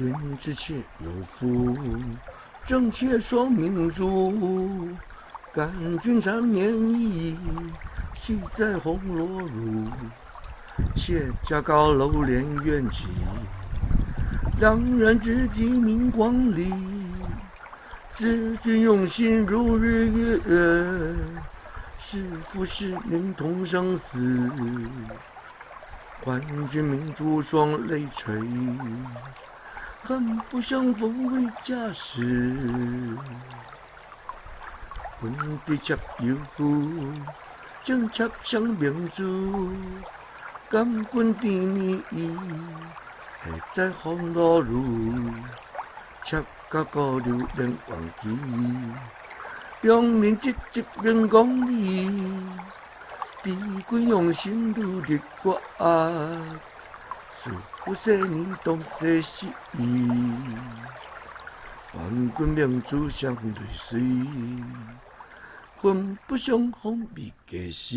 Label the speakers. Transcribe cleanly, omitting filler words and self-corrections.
Speaker 1: 君之切有福，正切双明珠。感君缠绵意，系在红罗襦。妾家高楼连苑起，两人知己明光里。知君用心如日月，是夫是命同生死。还君明珠双泪垂，恨不相逢未嫁时。君之切有福，正切双明珠。感君甜蜜意，系在红罗襦。妾家高楼连环起，两人积积明光里。知君用心如日月，是夫是年同世事。还君明珠双泪水，恨不相逢未嫁时。